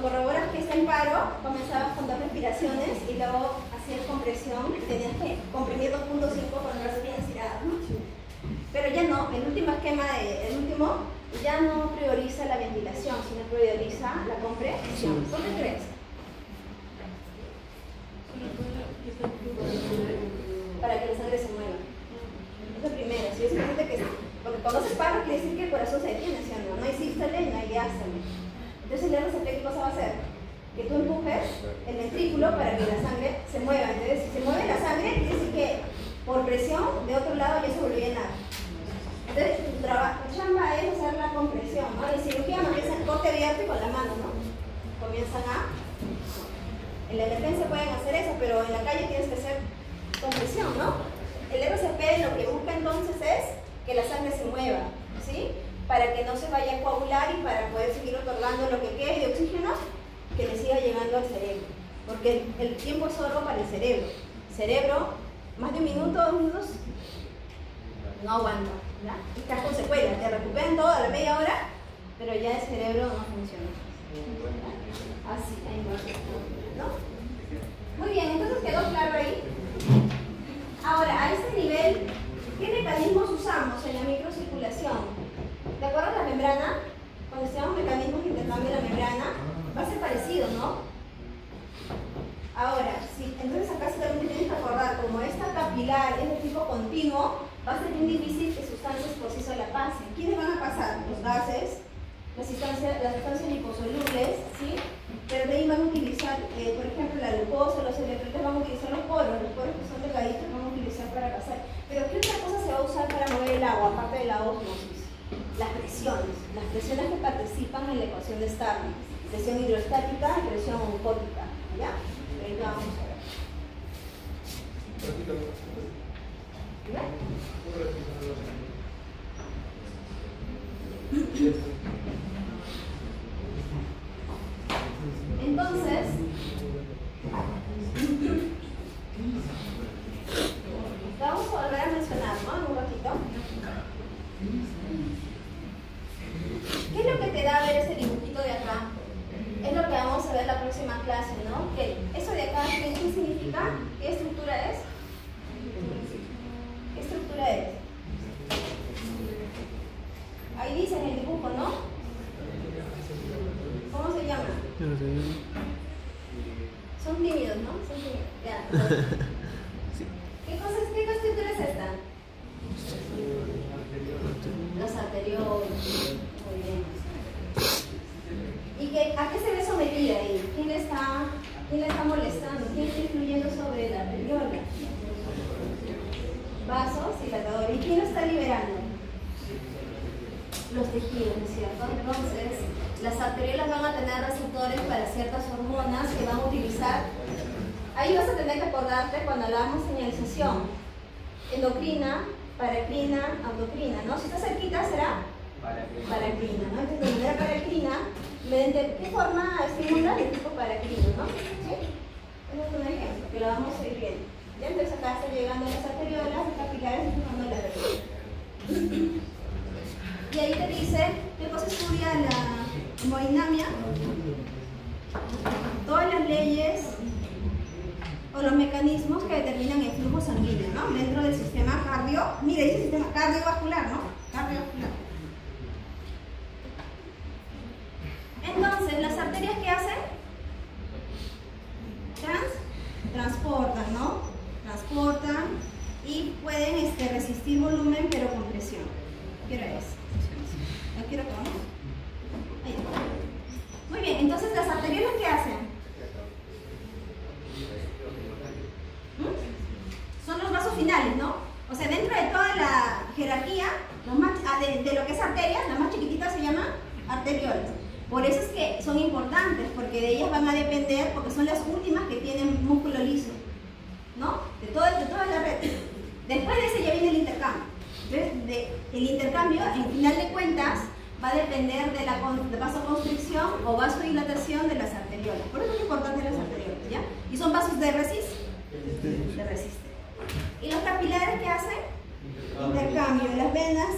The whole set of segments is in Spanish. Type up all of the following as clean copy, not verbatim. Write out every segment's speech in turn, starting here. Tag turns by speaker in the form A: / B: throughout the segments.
A: cuando corroboras que está en paro, comenzabas con 2 respiraciones y luego hacías compresión y tenías que comprimir 2.5 con los brazos bien estirados, ¿no? Pero ya no, el último esquema, el último, ya no prioriza la ventilación, sino prioriza la compresión. ¿Por qué crees? Para que la sangre se mueva. Es lo primero, si es importante que... Porque cuando se para quiere decir que el corazón se detiene, ¿sí o no? No hay sístole y no hay diástole. Entonces el RCP, ¿qué cosa va a hacer? Que tú empujes el ventrículo para que la sangre se mueva. Entonces, si se mueve la sangre, quiere decir que por presión, de otro lado ya se volvió a llenar. Entonces, tu trabajo, tu chamba es hacer la compresión, ¿no? En cirugía no empiezan corte abierto y con la mano, ¿no? Comienzan a... En la emergencia pueden hacer eso, pero en la calle tienes que hacer compresión, ¿no? El RCP lo que busca entonces es que la sangre se mueva, ¿sí? Para que no se vaya a coagular y para poder seguir otorgando lo que quede de oxígeno que le siga llegando al cerebro. Porque el tiempo es oro para el cerebro. El cerebro, más de 1 minuto, 2 minutos, no aguanta, ¿ya? Y estás con secuelas, te recuperan todo a la media hora, pero ya el cerebro no funciona. ¿Ya? Así, ahí va, ¿no? Muy bien, entonces quedó claro ahí. Ahora, a este nivel, ¿qué mecanismos usamos en la microcirculación? ¿De acuerdo a la membrana? Cuando estudiamos mecanismos de intercambio de la membrana, va a ser parecido, ¿no? Ahora, sí, entonces acá sí también tienes que acordar, como esta capilar es de tipo continuo, va a ser bien difícil que sustancias por sí solas pasen. ¿Quiénes van a pasar? Los gases, las sustancias liposolubles, ¿sí? Pero de ahí van a utilizar, por ejemplo, la glucosa, los electrolitos van a utilizar los poros que son delgaditos van a utilizar para pasar. Pero ¿qué otra cosa se va a usar para mover el agua, aparte de la ósmosis? Las presiones que participan en la ecuación de Stirling. Presión hidrostática y presión oncótica, ¿ya? Ahorita vamos a ver. Entonces, vamos a volver a mencionar, ¿no? En un ratito. ¿Qué es lo que te da ver ese dibujito de acá? Es lo que vamos a ver la próxima clase, ¿no? ¿Qué? Eso de acá, ¿qué significa? ¿Qué estructura es? ¿Qué estructura es? Ahí dice en el dibujo, ¿no? ¿Cómo se llama? Son tímidos, ¿no? Son tímidos. Ya. ¿Qué estructura es esta? Los arteriolos. Muy bien. ¿Y a qué se ve sometida ahí? ¿Quién le está molestando? ¿Quién está influyendo sobre la arteriola? Vasos, dilatadores. ¿Y quién lo está liberando? Los tejidos, ¿no es cierto? Entonces, las arteriolas van a tener receptores para ciertas hormonas que van a utilizar. Ahí vas a tener que acordarte cuando hablábamos de señalización. Endocrina, paracrina, autocrina, ¿no? Si está cerquita será paracrina, ¿no? Entonces, de manera paracrina, ¿de qué forma estimula? De tipo paracrino, ¿no? ¿Sí? Ese es un ejemplo, que lo vamos a ir viendo. ¿Ya? Entonces acá está llegando las arteriolas, las capilares, y formando la arteria. Y ahí te dice qué cosa estudia la hemodinamia, todas las leyes o los mecanismos que determinan el flujo sanguíneo, ¿no? Dentro del sistema mira, dice sistema cardiovascular, ¿no? Cardiovascular. Entonces, ¿las arterias qué hacen? Transportan, ¿no? Transportan y pueden resistir volumen pero con presión. ¿Qué hora es? ¿No quiero que vamos? Ahí está. Muy bien, entonces las arteriolas ¿qué hacen? Son los vasos finales, ¿no? O sea, dentro de toda la jerarquía de lo que es arteria, las más chiquititas se llaman arteriolas. Por eso es que son importantes, porque de ellas van a depender, porque son las últimas que tienen músculo liso, ¿no? De toda la red. Después de ese ya viene el intercambio. Entonces, el intercambio, en final de cuentas, va a depender de la vasoconstricción o vasodilatación de las arteriolas. Por eso es importante las arteriolas, ¿ya? ¿Y son vasos de resist? De resist. ¿Y los capilares qué hacen? Intercambio. ¿Las venas?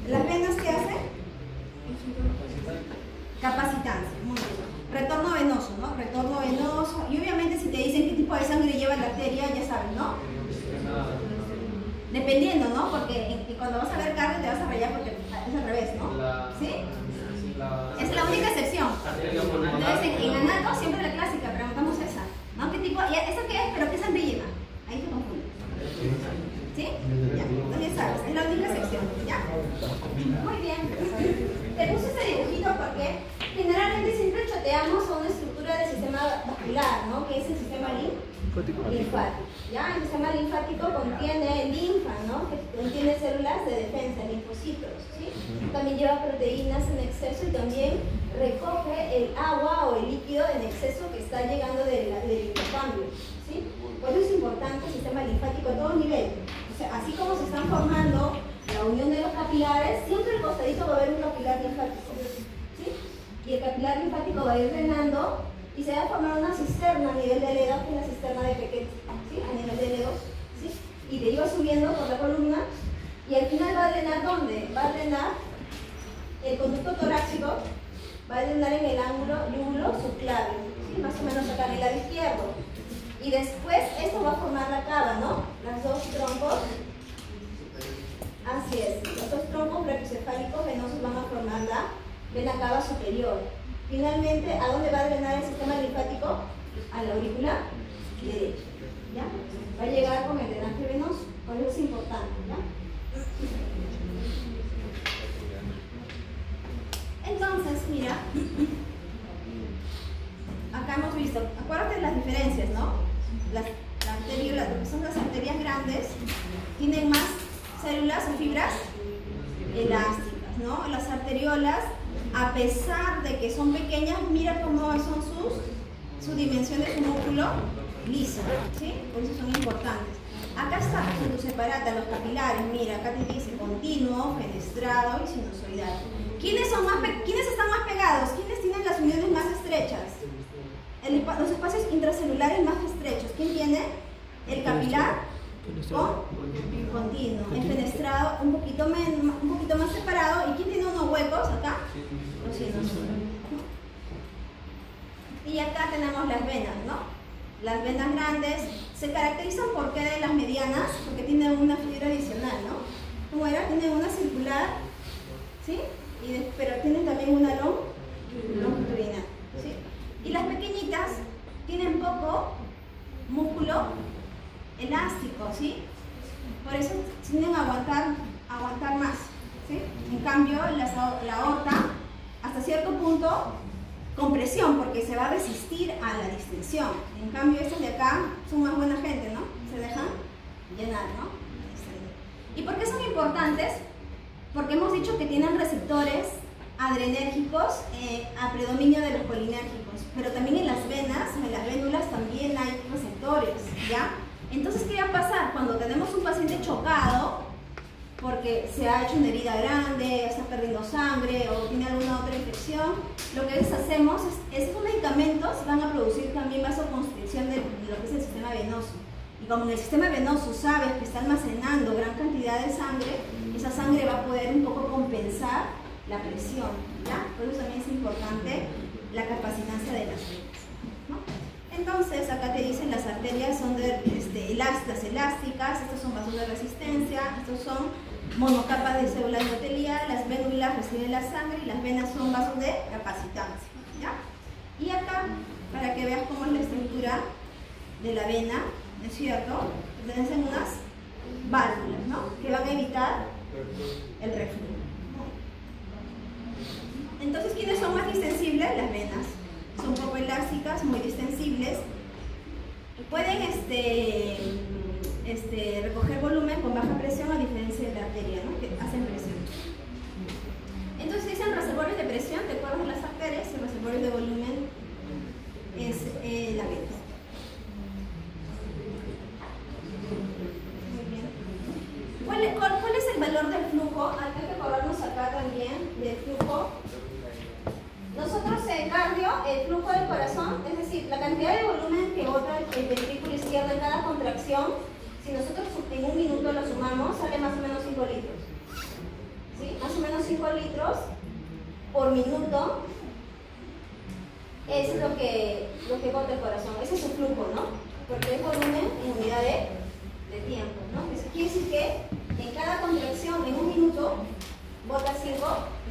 A: ¿Las venas qué hacen? Capacitar capacitancia. Muy bien. Retorno venoso, ¿no? Retorno venoso. Y obviamente si te dicen qué tipo de sangre lleva la arteria, ya sabes, ¿no? Dependiendo, ¿no? Porque cuando vas a ver cardio te vas a rayar porque es al revés, ¿no? ¿Sí? Es la única excepción. Entonces en anato siempre la clásica, preguntamos esa, ¿no? ¿Qué tipo? ¿Esa qué es? ¿Pero qué sangre lleva? Ahí te confunde. ¿Sí? Ya, entonces sabes, es la única excepción, ¿ya? Muy bien. Te puse ese dibujito porque generalmente siempre choteamos a una estructura del sistema vascular, ¿no? Que es el sistema linfático. ¿Ya? El sistema linfático contiene linfa, ¿no? Que contiene células de defensa, linfocitos, ¿sí? También lleva proteínas en exceso y también recoge el agua o el líquido en exceso que está llegando del hipocambio, ¿sí? Por eso es importante el sistema linfático a todo nivel. O sea, así como se están formando la unión de los capilares, siempre al costadito va a haber un capilar linfático, ¿sí? Y el capilar linfático va a ir drenando y se va a formar una cisterna a nivel del dedo, que es la cisterna de Pequet, ¿sí? A nivel del dedo, ¿sí? Y te iba subiendo por la columna y al final va a drenar ¿dónde? Va a drenar el conducto torácico, va a drenar en el ángulo yúgulo subclavio, ¿sí? Más o menos acá en el lado izquierdo. Y después esto va a formar la cava, ¿no? Los dos troncos. Así es, los dos troncos brachiocefálicos venosos van a formar la vena cava superior. Finalmente, ¿a dónde va a drenar el sistema linfático? A la aurícula derecha, ¿ya? Va a llegar con el drenaje venoso, por eso es importante, ¿ya? Entonces, mira, acá hemos visto, acuérdate de las diferencias, ¿no? Las arterias, lo que son las arterias grandes, tienen más células o fibras elásticas, ¿no? Las arteriolas, a pesar de que son pequeñas, mira cómo son su dimensión de su músculo liso, ¿sí? Por eso son importantes. Acá está en tu separata los capilares, mira, acá te dice continuo, fenestrado y sinusoidal. ¿Quiénes están más pegados? ¿Quiénes tienen las uniones más estrechas? Los espacios intracelulares más estrechos. ¿Quién tiene? El capilar con continuo. El fenestrado un poquito más separado. ¿Y quién tiene unos huecos acá? Los sinusoidales. Y acá tenemos las venas, ¿no? Las venas grandes se caracterizan por qué de las medianas, porque tienen una fibra adicional, ¿no? ¿Cómo era? Tienen una circular, ¿sí? Pero tienen también una longitudinal, ¿sí? Y las pequeñitas tienen poco músculo elástico, ¿sí? Por eso tienden a aguantar más, ¿sí? En cambio, la aorta, hasta cierto punto, con presión, porque se va a resistir a la distensión. En cambio, estos de acá son más buena gente, ¿no? Se dejan llenar, ¿no? ¿Y por qué son importantes? Porque hemos dicho que tienen receptores adrenérgicos a predominio de los colinérgicos, pero también en las venas, en las vénulas también hay receptores, ¿ya? Entonces, ¿qué va a pasar? Cuando tenemos un paciente chocado, porque se ha hecho una herida grande, está perdiendo sangre o tiene alguna otra infección, lo que hacemos es estos medicamentos van a producir también vasoconstricción de lo que es el sistema venoso. Y como en el sistema venoso sabes que está almacenando gran cantidad de sangre, esa sangre va a poder un poco compensar la presión, ¿ya? Por eso también es importante la capacitancia de las venas, ¿no? Entonces, acá te dicen las arterias son las elásticas, estos son vasos de resistencia, estos son monocapas de célula endotelial, las vénulas reciben la sangre y las venas son vasos de capacitancia, ¿ya? Y acá, para que veas cómo es la estructura de la vena, ¿no es cierto? Tienen unas válvulas, ¿no? Que van a evitar el reflujo. Entonces, ¿quiénes son más distensibles? Las venas. Son poco elásticas, muy distensibles. Pueden recoger volumen con baja presión a diferencia de la arteria, ¿no? Que hacen presión. Entonces dicen reservorios de presión, ¿te acuerdas de las arterias? El reservorio de volumen es la vena. Muy bien. ¿Cuál es el valor del flujo? Hay que acordarnos acá también del flujo. Nosotros en cardio, el flujo del corazón, es decir, la cantidad de volumen que bota el ventrículo izquierdo en cada contracción, si nosotros en un minuto lo sumamos, sale más o menos 5 litros. ¿Sí? Más o menos 5 litros por minuto es lo que bota el corazón. Ese es su flujo, ¿no? Porque es volumen en unidad de tiempo, ¿no? Eso quiere decir que en cada contracción, en un minuto, bota 5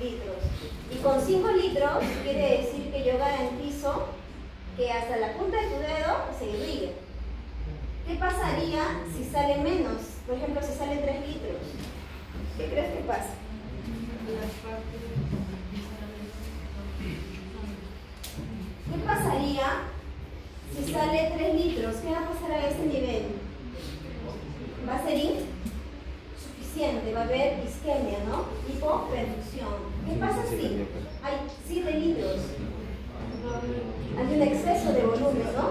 A: litros. Y con 5 litros quiere decir que yo garantizo que hasta la punta de tu dedo se irrigue. ¿Qué pasaría si sale menos? Por ejemplo, si sale 3 litros. ¿Qué crees que pasa? ¿Qué pasaría si sale 3 litros? ¿Qué va a pasar a este nivel? Va a ser insuficiente, va a haber isquemia, ¿no? Hipoperfusión. ¿Qué pasa si hay 7 litros? Hay un exceso de volumen, ¿no?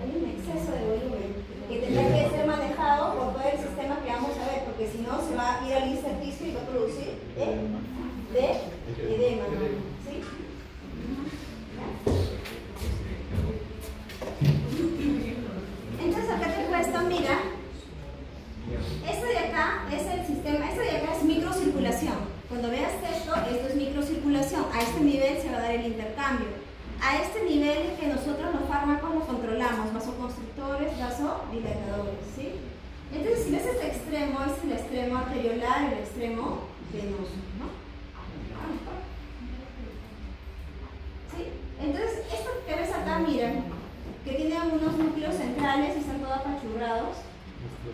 A: Hay un exceso de volumen que tendrá que ser manejado por todo el sistema que vamos a ver, porque si no se va a ir al intersticio y va a producir edema, ¿sí? Entonces acá te he puesto, mira, esto de acá es el sistema, esto de acá es microcirculación. Cuando veas esto es microcirculación. A este nivel se va a dar el intercambio. A este nivel es que nosotros los fármacos los controlamos, vasoconstrictores, vasodilatadores, ¿sí? Entonces, si ves este extremo, es el extremo arteriolar y el extremo venoso, ¿no? ¿Sí? Entonces, esto que ves acá, miren, que tiene unos núcleos centrales y están todos apachurrados.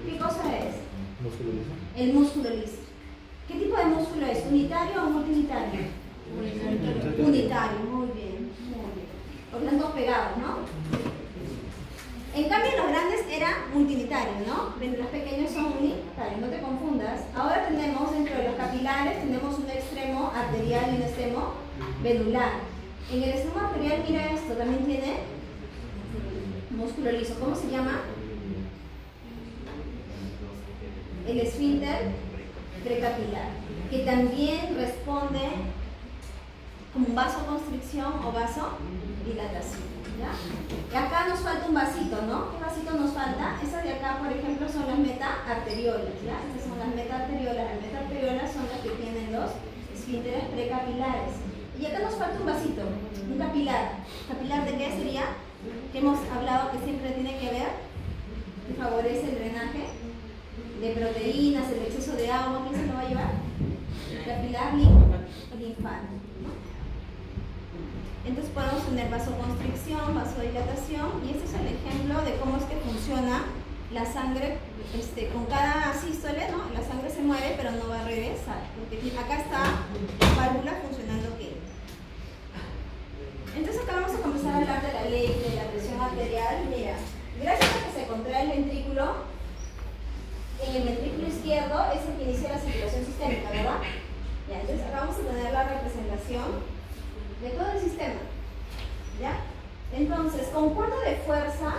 A: ¿Qué cosa es?
B: Músculo liso.
A: El músculo liso. ¿Qué tipo de músculo es? ¿Unitario o multiunitario? Unitario, muy bien, muy bien. Porque están todos pegados, ¿no? En cambio, los grandes eran multiunitarios, ¿no? Los pequeños son unitarios, no te confundas. Ahora tenemos, dentro de los capilares, tenemos un extremo arterial y un extremo venular. En el extremo arterial, mira esto, también tiene músculo liso. ¿Cómo se llama? El esfínter precapilar, que también responde como vasoconstricción o vasodilatación, ¿ya? Y acá nos falta un vasito, ¿no? ¿Qué vasito nos falta? Estas de acá, por ejemplo, son las metaarteriolas, ¿ya? Estas son las metaarteriolas. Las metaarteriolas son las que tienen los esfínteres precapilares. Y acá nos falta un vasito, un capilar. ¿Capilar de qué sería? Que hemos hablado que siempre tiene que ver, que favorece el drenaje de proteínas, el exceso de agua. ¿Quién se lo va a llevar? Capilar linfático, ¿no? Entonces podemos tener vasoconstricción, vasodilatación, y este es el ejemplo de cómo es que funciona la sangre con cada sístole, ¿no? La sangre se mueve pero no va a regresar, porque acá está la válvula funcionando bien. Entonces acá vamos a comenzar a hablar de la ley de la presión arterial. Mira, gracias a que se contrae el ventrículo, en el ventrículo izquierdo es el que inicia la circulación sistémica, ¿verdad? Ya, entonces acá vamos a tener la representación de todo el sistema, ¿ya? Entonces, ¿con cuánto de fuerza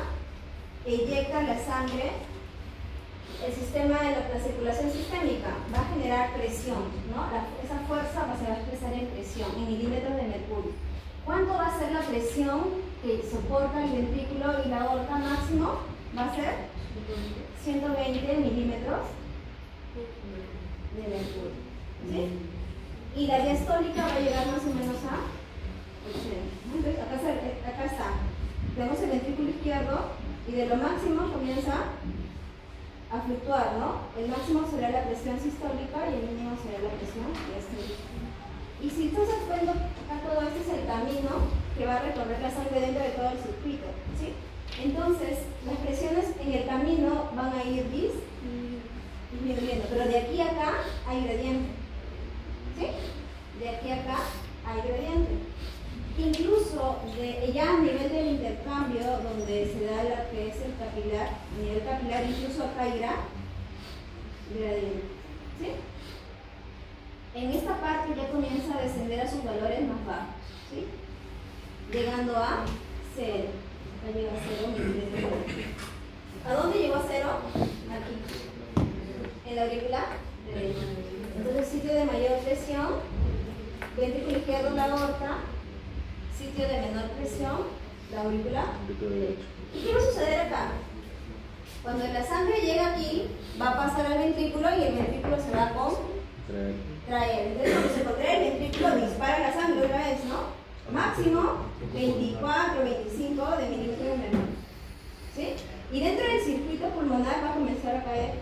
A: eyecta la sangre el sistema de la circulación sistémica? Va a generar presión, ¿no? Esa fuerza se va a expresar en presión, en milímetros de mercurio. ¿Cuánto va a ser la presión que soporta el ventrículo y la aorta máximo? Va a ser 120 milímetros de mercurio, ¿sí? Y la diastólica va a llegar más o menos a 80. Entonces, acá está. Tenemos el ventrículo izquierdo y de lo máximo comienza a fluctuar, ¿no? El máximo será la presión sistólica y el mínimo será la presión diastólica. Y si tú estás viendo acá, todo este es el camino que va a recorrer la sangre dentro de todo el circuito, ¿sí? Entonces, las presiones en el camino van a ir disminuyendo, pero de aquí a acá hay gradiente, ¿sí? De aquí a acá hay gradiente. Incluso ya a nivel del intercambio, donde se da lo que es el capilar, a nivel capilar, incluso acá irá gradiente, ¿sí? En esta parte ya comienza a descender a sus valores más bajos, ¿sí? Llegando a 0. Acá llega a 0 milímetros. ¿A dónde llegó a 0? Aquí. En la aurícula derecha. Entonces, sitio de mayor presión, ventrículo izquierdo, la aorta. Sitio de menor presión, la aurícula derecha. ¿Y qué va a suceder acá? Cuando la sangre llega aquí, va a pasar al ventrículo y el ventrículo se va a contraer. Entonces, cuando se contrae el ventrículo, dispara la sangre otra vez, ¿no? máximo 24, 25 de milímetro de mercurio. ¿Sí? Y dentro del circuito pulmonar va a comenzar a caer